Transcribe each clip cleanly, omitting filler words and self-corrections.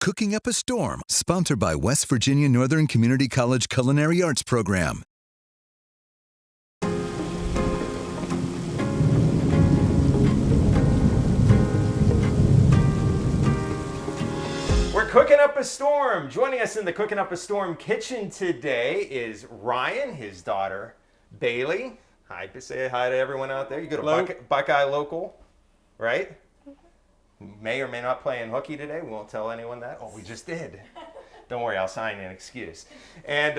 Cooking Up a Storm, sponsored by West Virginia Northern Community College Culinary Arts Program. We're cooking up a storm. Joining us in the Cooking Up a Storm kitchen today is Ryan, his daughter, Bailey. Hi, say hi to everyone out there. You go to Buckeye Local, right? May or may not play in hooky today. We won't tell anyone that. Oh, we just did. Don't worry, I'll sign an excuse. And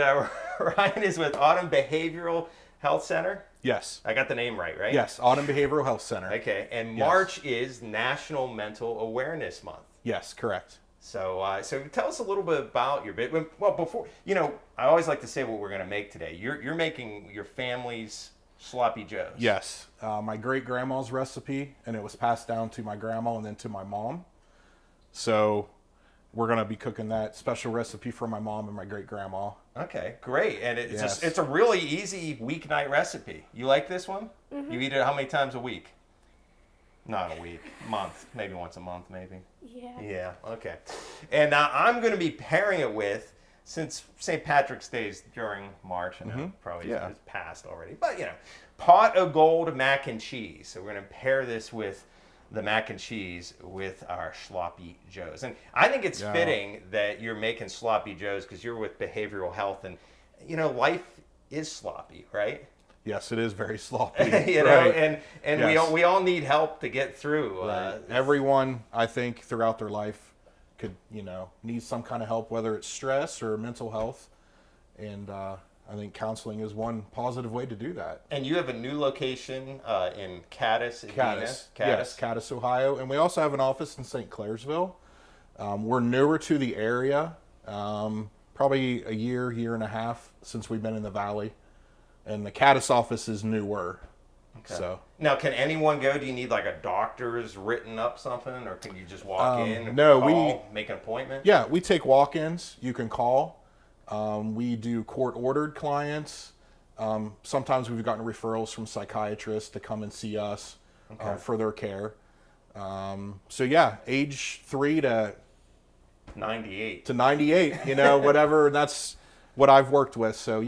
Ryan is with Autumn Behavioral Health Center. Yes. I got the name right? Yes, Autumn Behavioral Health Center. Okay, and March is National Mental Awareness Month. Yes, correct. So tell us a little bit about your bit. Well, before, I always like to say what we're going to make today. You're making your family's sloppy joes. Yes, my great-grandma's recipe, and it was passed down to my grandma and then to my mom. So we're going to be cooking that special recipe for my mom and my great-grandma. Okay, great. And it's a really easy weeknight recipe. You like this one? Mm-hmm. You eat it how many times a week? Not a week, month, maybe once a month, maybe. Yeah, okay. And now I'm going to be pairing it with, since St. Patrick's Day is during March, I know probably it's passed already, but pot of gold mac and cheese. So we're going to pair this with the mac and cheese with our sloppy joes. And I think it's fitting that you're making sloppy joes because you're with behavioral health, and life is sloppy, right? Yes, it is very sloppy. And we all need help to get through. Right. Everyone, I think, throughout their life could, need some kind of help, whether it's stress or mental health. And I think counseling is one positive way to do that. And you have a new location in Cadiz, Yes, Cadiz, Ohio. And we also have an office in St. Clairsville. We're newer to the area, probably a year and a half since we've been in the Valley. And the Cadiz office is newer. Okay. So now, can anyone go? Do you need like a doctor's written up something, or can you just walk in? Make an appointment. Yeah, we take walk-ins. You can call. We do court-ordered clients. Sometimes we've gotten referrals from psychiatrists to come and see us for their care. Age 3 to 98. Whatever. That's what I've worked with. So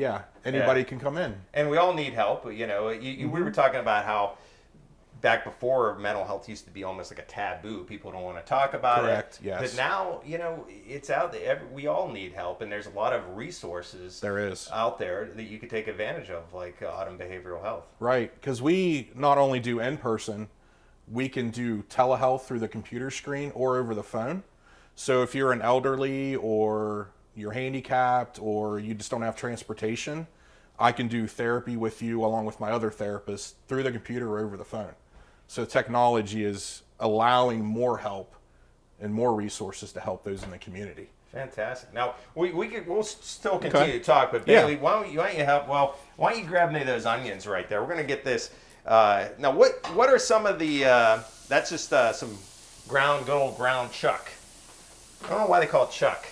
anybody can come in. And we all need help. We were talking about how back before mental health used to be almost like a taboo. People don't want to talk about Correct, it. Yes. But now, it's out there. We all need help, and there's a lot of resources out there that you could take advantage of, like Autumn Behavioral Health. Right, because we not only do in-person, we can do telehealth through the computer screen or over the phone. So if you're an elderly or you're handicapped or you just don't have transportation, I can do therapy with you along with my other therapists through the computer or over the phone. So technology is allowing more help and more resources to help those in the community. Fantastic. Now we'll still continue to talk, but Bailey, why don't you help? Well, why don't you grab me those onions right there? We're going to get this. Now, what are some of the? That's just some good old ground chuck. I don't know why they call it chuck.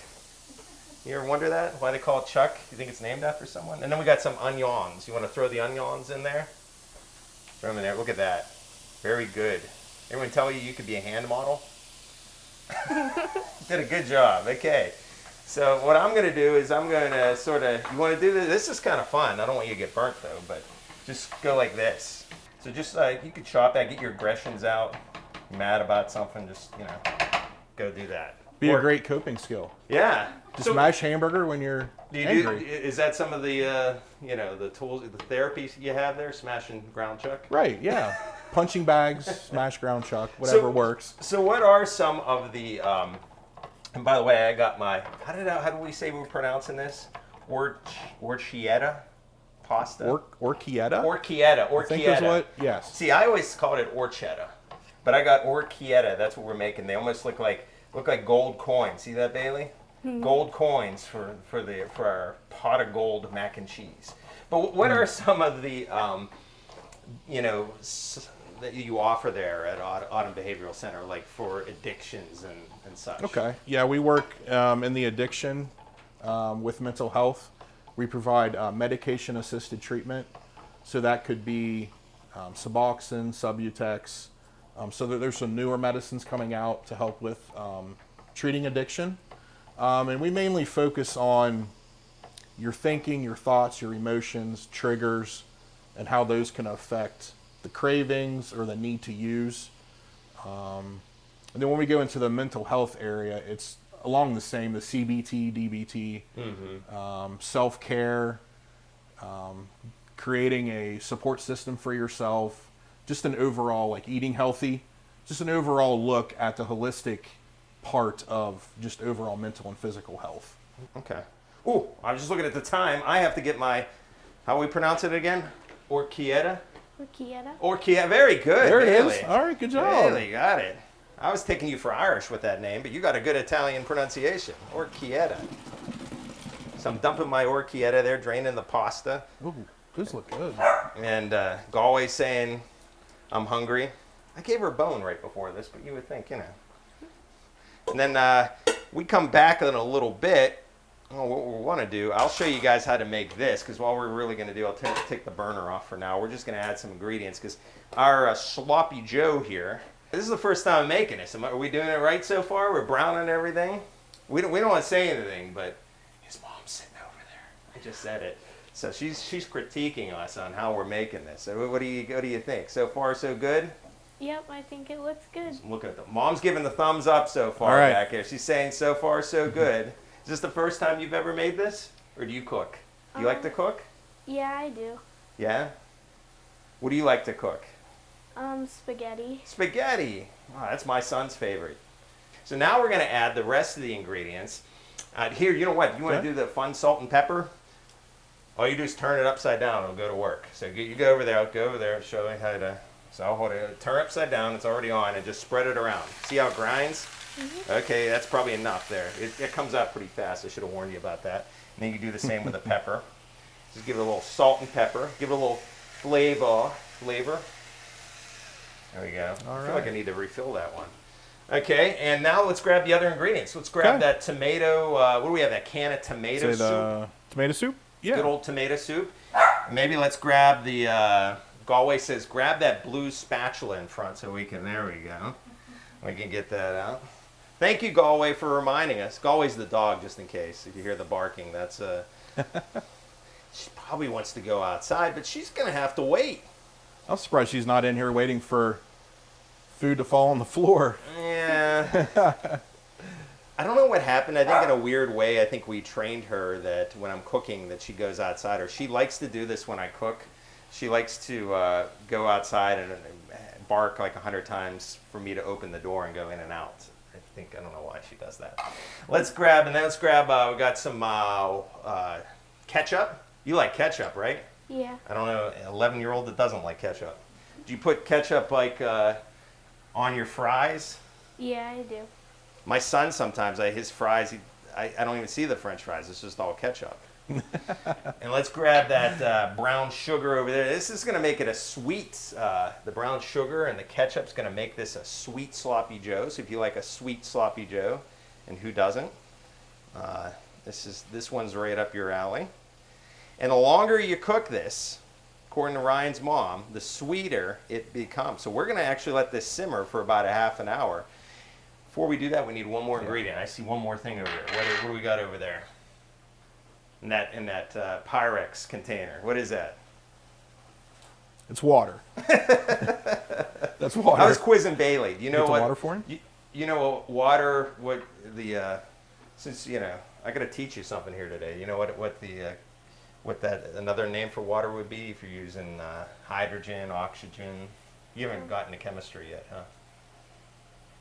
You ever wonder that? Why they call it chuck? You think it's named after someone? And then we got some onions. You want to throw the onions in there? Throw them in there. Look at that. Very good. Everyone tell you could be a hand model? Did a good job. Okay. So what I'm going to do is I'm going to you want to do this? This is kind of fun. I don't want you to get burnt though, but just go like this. So just you could chop that, get your aggressions out. You're mad about something, just, go do that. Be a great coping skill. Yeah. Just mash hamburger when you're angry. Is that some of the, the tools, the therapies you have there, smashing ground chuck? Right, yeah. Punching bags, smash ground chuck, whatever works. So what are some of the, and by the way, I got my, how do we say we're pronouncing this? Orecchiette pasta? Orecchiette? Orecchiette. I think that's what, yes. See, I always called it Orecchiette, but I got Orecchiette. That's what we're making. They almost look like gold coins. See that, Bailey? Gold coins for our pot of gold mac and cheese. But what are some of the that you offer there at Autumn Behavioral Center, like for addictions and such? Okay. Yeah, we work in the addiction with mental health. We provide medication-assisted treatment. So that could be Suboxone, Subutex. So there's some newer medicines coming out to help with treating addiction. And we mainly focus on your thinking, your thoughts, your emotions, triggers, and how those can affect the cravings or the need to use. And then when we go into the mental health area, it's along the same, the CBT, DBT, self-care, creating a support system for yourself, just an overall, like eating healthy, just an overall look at the holistic part of just overall mental and physical health. Okay. Ooh, I was just looking at the time. I have to get my, how we pronounce it again? Orecchiette? Orecchiette. Orecchiette. Very good. There it Bailey. is. All right, good job. Bailey, got it. I was taking you for Irish with that name, but you got a good Italian pronunciation. Orecchiette. So I'm dumping my orecchiette there, draining the pasta. Ooh, those look good. And Galway's saying, I'm hungry. I gave her a bone right before this, but you would think, you know. And then we come back in a little bit. Oh, what we want to do, I'll show you guys how to make this, because what we're really going to do, I'll take the burner off for now. We're just going to add some ingredients, because our sloppy Joe here, this is the first time I'm making this. Are we doing it right so far? We're browning everything? We don't want to say anything, but his mom's sitting over there. I just said it. So she's critiquing us on how we're making this. So what do you think? So far, so good? Yep, I think it looks good. Look at the mom's giving the thumbs up so far back here. She's saying so far, so good. Is this the first time you've ever made this? Or do you cook? Do you like to cook? Yeah, I do. Yeah? What do you like to cook? Spaghetti. Spaghetti. Oh, that's my son's favorite. So now we're going to add the rest of the ingredients. Here, you know what? You want to do the fun salt and pepper? All you do is turn it upside down. It'll go to work. So you go over there. I'll go over there and show you how to... So I'll hold it. Turn upside down. It's already on. And just spread it around. See how it grinds? Mm-hmm. Okay, that's probably enough there. It comes out pretty fast. I should have warned you about that. And then you do the same with the pepper. Just give it a little salt and pepper. Give it a little flavor. There we go. I feel like I need to refill that one. Okay, and now let's grab the other ingredients. Let's grab that tomato. What do we have? That can of tomato soup? Tomato soup? Yeah. Good old tomato soup. Maybe let's grab the, Galway says, grab that blue spatula in front so we can, there we go. We can get that out. Thank you, Galway, for reminding us. Galway's the dog, just in case. If you hear the barking, that's she probably wants to go outside, but she's going to have to wait. I'm surprised she's not in here waiting for food to fall on the floor. Yeah. I don't know what happened. I think in a weird way, I think we trained her that when I'm cooking that she goes outside. Or she likes to do this when I cook. She likes to go outside and bark like 100 times for me to open the door and go in and out. I don't know why she does that. Let's grab, we got some ketchup. You like ketchup, right? Yeah. I don't know, an 11-year-old that doesn't like ketchup. Do you put ketchup like on your fries? Yeah, I do. My son sometimes, his fries, I don't even see the French fries. It's just all ketchup. And let's grab that brown sugar over there. This is going to make it a sweet, the brown sugar and the ketchup's going to make this a sweet sloppy Joe. So if you like a sweet sloppy Joe, and who doesn't, this one's right up your alley. And the longer you cook this, according to Ryan's mom, the sweeter it becomes. So we're going to actually let this simmer for about a half an hour. Before we do that, we need one more ingredient. I see one more thing over there. What do we got over there? In that Pyrex container. What is that? It's water. That's water. I was quizzing Bailey. Do you know what? Water for him? You know water? What the? Since you know, I got to teach you something here today. You know what that another name for water would be if you're using hydrogen, oxygen. You haven't gotten to chemistry yet, huh?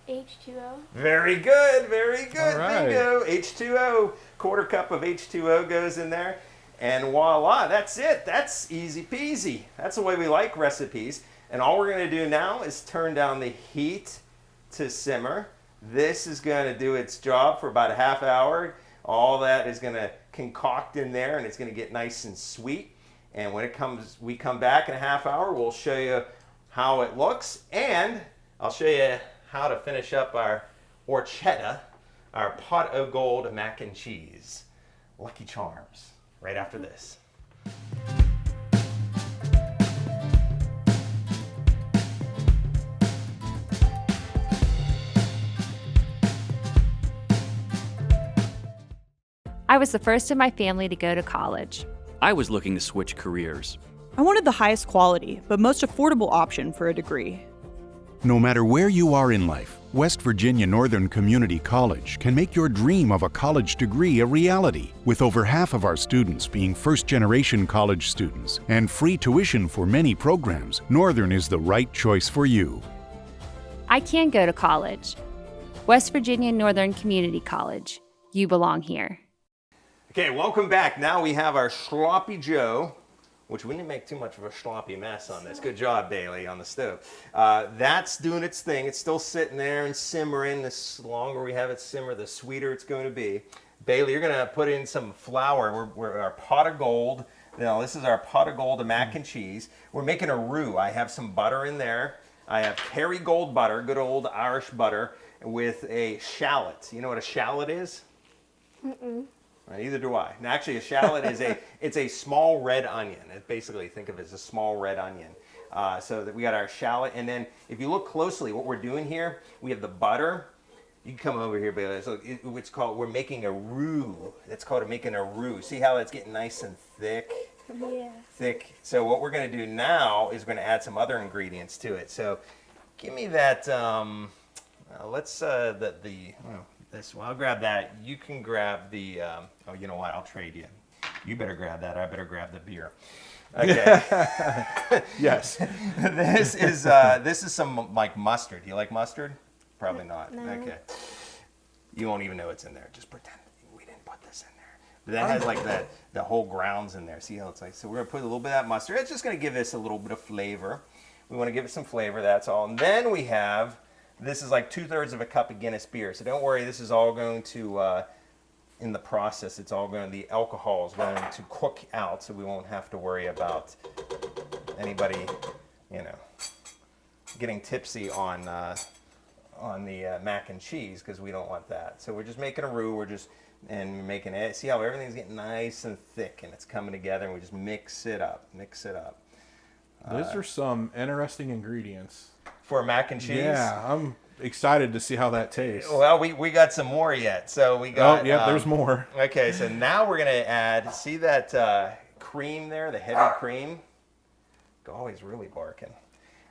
H2O. Very good, very good. All right. Bingo. H2O. Quarter cup of H2O goes in there. And voila, that's it. That's easy peasy. That's the way we like recipes. And all we're going to do now is turn down the heat to simmer. This is going to do its job for about a half hour. All that is going to concoct in there, and it's going to get nice and sweet. And when we come back in a half hour, we'll show you how it looks. And I'll show you how to finish up our Orecchiette, our pot au gold mac and cheese. Lucky Charms, right after this. I was the first in my family to go to college. I was looking to switch careers. I wanted the highest quality, but most affordable option for a degree. No matter where you are in life, West Virginia Northern Community College can make your dream of a college degree a reality. With over half of our students being first-generation college students and free tuition for many programs, Northern is the right choice for you. I can go to college. West Virginia Northern Community College. You belong here. Okay, welcome back. Now we have our sloppy Joe, which we didn't make too much of a sloppy mess on this. Good job, Bailey, on the stove. That's doing its thing. It's still sitting there and simmering. The longer we have it simmer, the sweeter it's going to be. Bailey, you're going to put in some flour. We're our pot of gold. Now, this is our pot of gold of mac and cheese. We're making a roux. I have some butter in there. I have Kerrygold butter, good old Irish butter, with a shallot. You know what a shallot is? Mm-mm. Neither do I. And actually, a shallot is it's a small red onion. Basically, think of it as a small red onion. So that we got our shallot, and then if you look closely, what we're doing here, we have the butter. You can come over here, Bailey. So it's called, we're making a roux. It's called making a roux. See how it's getting nice and thick? Yeah. Thick. So what we're going to do now is we're going to add some other ingredients to it. So give me that. This one. I'll grab that. You can grab the. Oh, you know what? I'll trade you. You better grab that. I better grab the beer. Okay. Yes. This is some like mustard. Do you like mustard? Probably not. No. Okay. You won't even know it's in there. Just pretend we didn't put this in there. But that has like the whole grounds in there. See how it's like? So we're gonna put a little bit of that mustard. It's just gonna give this a little bit of flavor. We want to give it some flavor. That's all. And then we have. This is like 2/3 of a cup of Guinness beer. So don't worry, this is all going to, in the process, the alcohol is going to cook out, so we won't have to worry about anybody, getting tipsy on the mac and cheese, because we don't want that. So we're just making a roux, and making it. See how everything's getting nice and thick, and it's coming together, and we just mix it up. Those are some interesting ingredients. For mac and cheese? Yeah, I'm excited to see how that tastes. Well, we got some more yet. So we got... Oh, yeah, there's more. Okay, so now we're going to add... See that cream there, the heavy cream? Oh, he's really barking.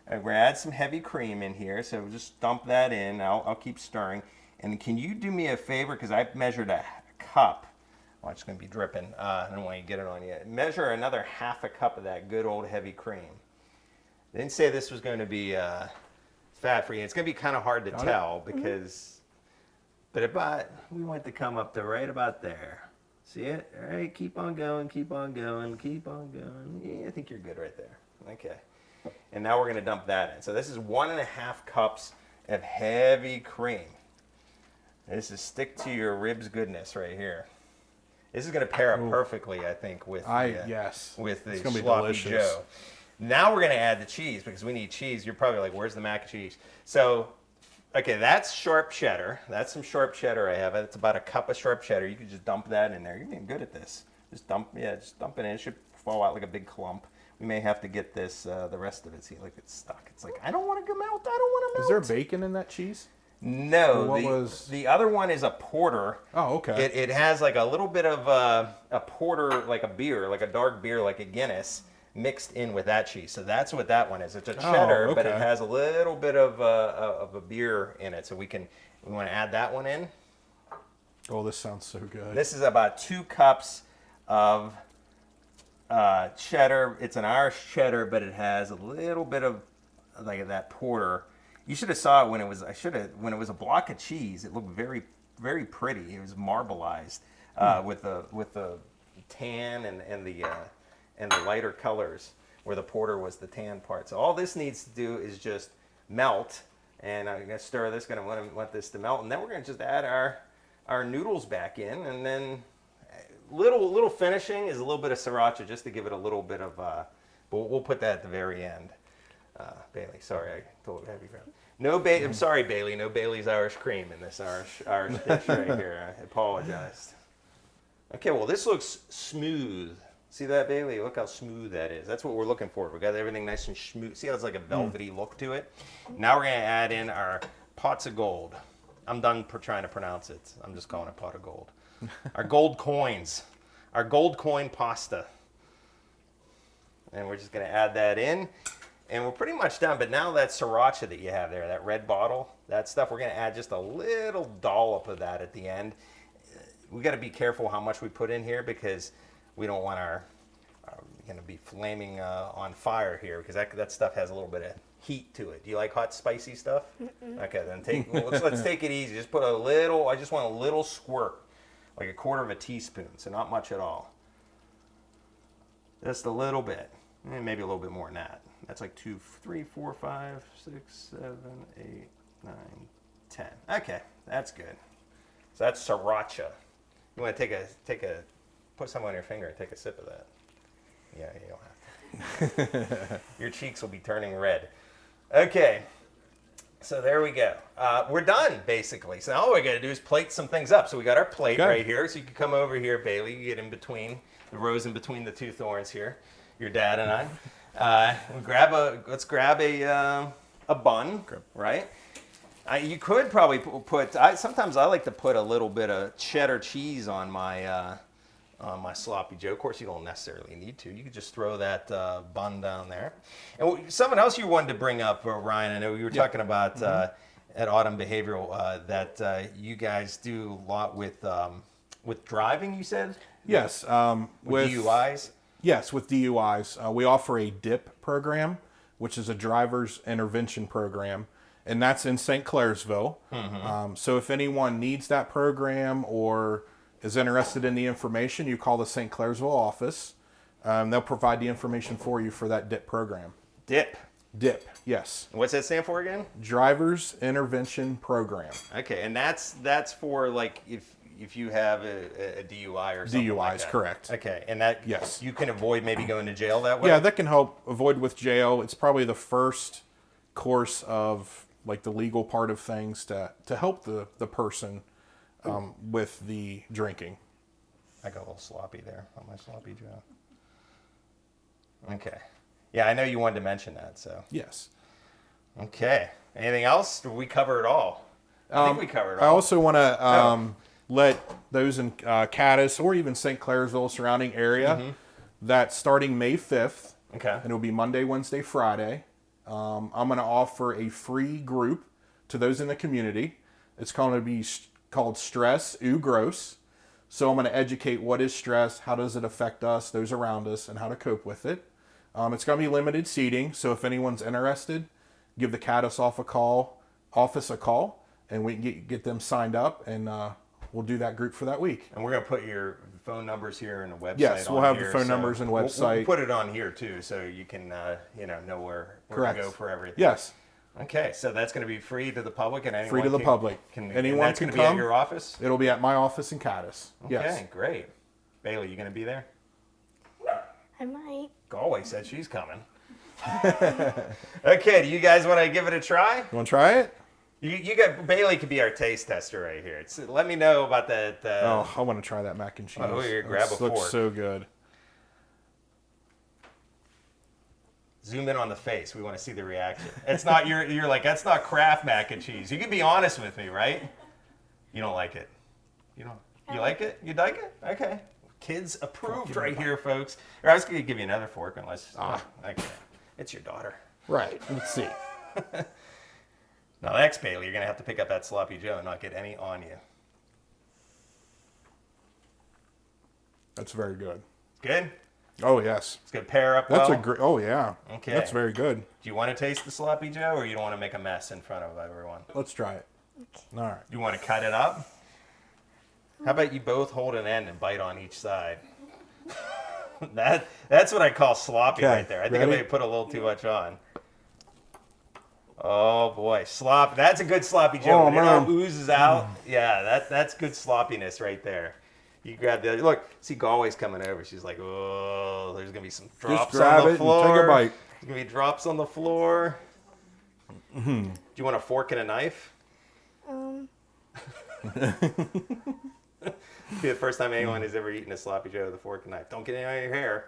We're going to add some heavy cream in here. So just dump that in. I'll keep stirring. And can you do me a favor? Because I've measured a cup. Well, it's going to be dripping. I don't want you to get it on you. Measure another half a cup of that good old heavy cream. They didn't say this was going to be fat-free. It's going to be kind of hard to tell because, but we want to come up to right about there. See it? All right, keep on going, keep on going, keep on going. Yeah, I think you're good right there. Okay. And now we're going to dump that in. So this is 1.5 cups of heavy cream. This is stick to your ribs goodness right here. This is going to pair up perfectly, I think, with the sloppy Joe. Now we're going to add the cheese because we need cheese. You're probably like, where's the mac and cheese? So, okay, that's sharp cheddar. That's some sharp cheddar I have. It's about a cup of sharp cheddar. You can just dump that in there. You're getting good at this. Just dump it in. It should fall out like a big clump. We may have to get this, the rest of it. See, like it's stuck. It's like, I don't want to go melt. I don't want to melt. Is there bacon in that cheese? No, the other one is a porter. Oh, okay. It has like a little bit of a porter, like a beer, like a dark beer, like a Guinness, mixed in with that cheese. So that's what that one is. It's a cheddar, but it has a little bit of a beer in it. So we want to add that one in. Oh, this sounds so good. This is about 2 cups of cheddar. It's an Irish cheddar, but it has a little bit of like that porter. You should have saw it when it was. When it was a block of cheese. It looked very, very pretty. It was marbleized with the tan and the lighter colors, where the porter was the tan part. So all this needs to do is just melt, and I'm gonna stir this. Gonna want this to melt, and then we're gonna just add our noodles back in, and then little finishing is a little bit of sriracha just to give it a little bit of. But we'll put that at the very end. Bailey, sorry, I told you heavy ground. I'm sorry, Bailey. No Bailey's Irish cream in this Irish dish right here. I apologize. Okay, well this looks smooth. See that, Bailey? Look how smooth that is. That's what we're looking for. We got everything nice and smooth. See how it's like a velvety look to it? Now we're gonna add in our pots of gold. I'm done trying to pronounce it. I'm just calling it pot of gold. Our gold coins. Our gold coin pasta. And we're just going to add that in. And we're pretty much done. But now that sriracha that you have there, that red bottle, that stuff, we're going to add just a little dollop of that at the end. We got to be careful how much we put in here because we don't want our going to be flaming on fire here because that stuff has a little bit of heat to it. Do you like hot, spicy stuff? Okay, then let's take it easy. Just put a little. I just want a little squirt, like a quarter of a teaspoon, so not much at all. Just a little bit, and maybe a little bit more than that. That's like 2, 3, 4, 5, 6, 7, 8, 9, 10. Okay, that's good. So that's sriracha. You want to put some on your finger and take a sip of that. Yeah, you don't have to. Your cheeks will be turning red. Okay, so there we go. We're done, basically. So now all we got to do is plate some things up. So we got our plate right here. So you can come over here, Bailey. You get in between, the rows in between the two thorns here, your dad and I. Let's grab a bun, right? You could probably put, sometimes I like to put a little bit of cheddar cheese on my sloppy Joe. Of course, you don't necessarily need to. You could just throw that bun down there. And something else you wanted to bring up, Ryan, I know you were talking about at Autumn Behavioral that you guys do a lot with driving, you said? Yes. With DUIs? Yes, with DUIs. We offer a DIP program, which is a driver's intervention program. And that's in St. Clairsville. So if anyone needs that program or is interested in the information, you call the St. Clairsville office. They'll provide the information for you for that DIP program. DIP? DIP, yes. What's that stand for again? Driver's Intervention Program. Okay, and that's for like if you have a DUI or something like DUIs, that. correct. Okay, and that yes, you can avoid maybe going to jail that way? Yeah, that can help avoid with jail. It's probably the first course of like the legal part of things to help the person with the drinking. I got a little sloppy there on my sloppy Joe. Okay. Yeah, I know you wanted to mention that, so. Yes. Okay. Anything else? Did we cover it all? I think we covered it all. I also want to let those in Caddis or even St. Clairsville surrounding area that starting May 5th, and it'll be Monday, Wednesday, Friday, I'm going to offer a free group to those in the community. It's going to be called Stress Ooh Gross. So I'm going to educate what is stress, how does it affect us, those around us, and how to cope with it. It's going to be limited seating, so if anyone's interested, give the Caddis office a call, and we can get them signed up, and we'll do that group for that week. And we're going to put your phone numbers here and the website. Yes, we'll have the phone numbers and website. We'll put it on here too, so you can know where to go for everything. Yes. Okay, so that's going to be free to the public, and anyone free to the public. Anyone that's can going to come. Be at your office. It'll be at my office in Caddis. Okay, yes. Great. Bailey, you going to be there? I might. Galway said she's coming. Okay, do you guys want to give it a try? You want to try it? You got Bailey could be our taste tester right here. Let me know about that. Oh, I want to try that mac and cheese. Oh, here, grab a fork. Looks so good. Zoom in on the face. We want to see the reaction. It's not you're like that's not Kraft mac and cheese. You can be honest with me, right? You don't like it. You like it? You like it? Okay. Kids approved right here, folks. Or I was going to give you another fork unless. Okay. It's your daughter. Right. Let's see. Now, next, Bailey, you're going to have to pick up that sloppy Joe and not get any on you. That's very good. Good? Oh, yes. It's going to pair up That's well? a great. Oh, yeah. Okay. That's very good. Do you want to taste the sloppy Joe, or you don't want to make a mess in front of everyone? Let's try it. Okay. All right. You want to cut it up? How about you both hold an end and bite on each side? That's what I call sloppy right there. I think I may have put a little too much on. Oh boy, slop! That's a good sloppy Joe. When it all oozes out, yeah, that's good sloppiness right there. You grab the other. Look, see Galway's coming over. She's like, oh, there's gonna be some drops on the floor. And take a bite. There's gonna be drops on the floor. Do you want a fork and a knife? Be the first time anyone has ever eaten a sloppy Joe with a fork and knife. Don't get any on your hair.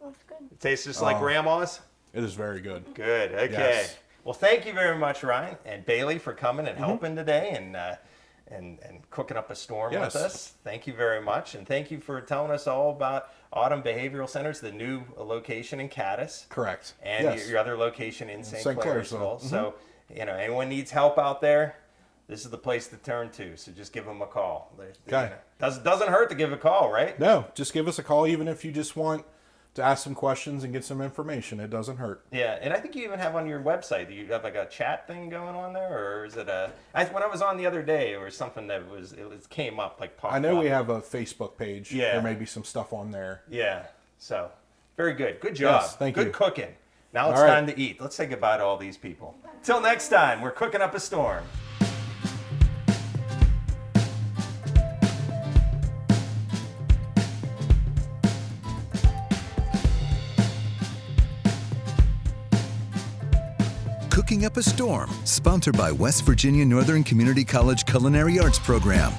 That's good. It tastes just like grandma's. It is very good. Good. Okay. Yes. Well, thank you very much, Ryan and Bailey, for coming and helping today and cooking up a storm with us. Thank you very much. And thank you for telling us all about Autumn Behavioral Centers, the new location in Caddis. Correct. And your other location in St. Clairsville. Mm-hmm. So, anyone needs help out there, this is the place to turn to. So just give them a call. Okay. Doesn't hurt to give a call, right? No, just give us a call, even if you just want to ask some questions and get some information. It doesn't hurt. Yeah, and I think you even have on your website, you have like a chat thing going on there, or is it when I was on the other day, it was something that it came up, like popped I know up. we have a Facebook page. Yeah. There may be some stuff on there. Yeah, so very good. Good job. Yes, thank you. Good cooking. Now it's All right. time to eat. Let's say goodbye to all these people. Till next time, we're cooking up a storm. Cooking Up a Storm, sponsored by West Virginia Northern Community College Culinary Arts Program.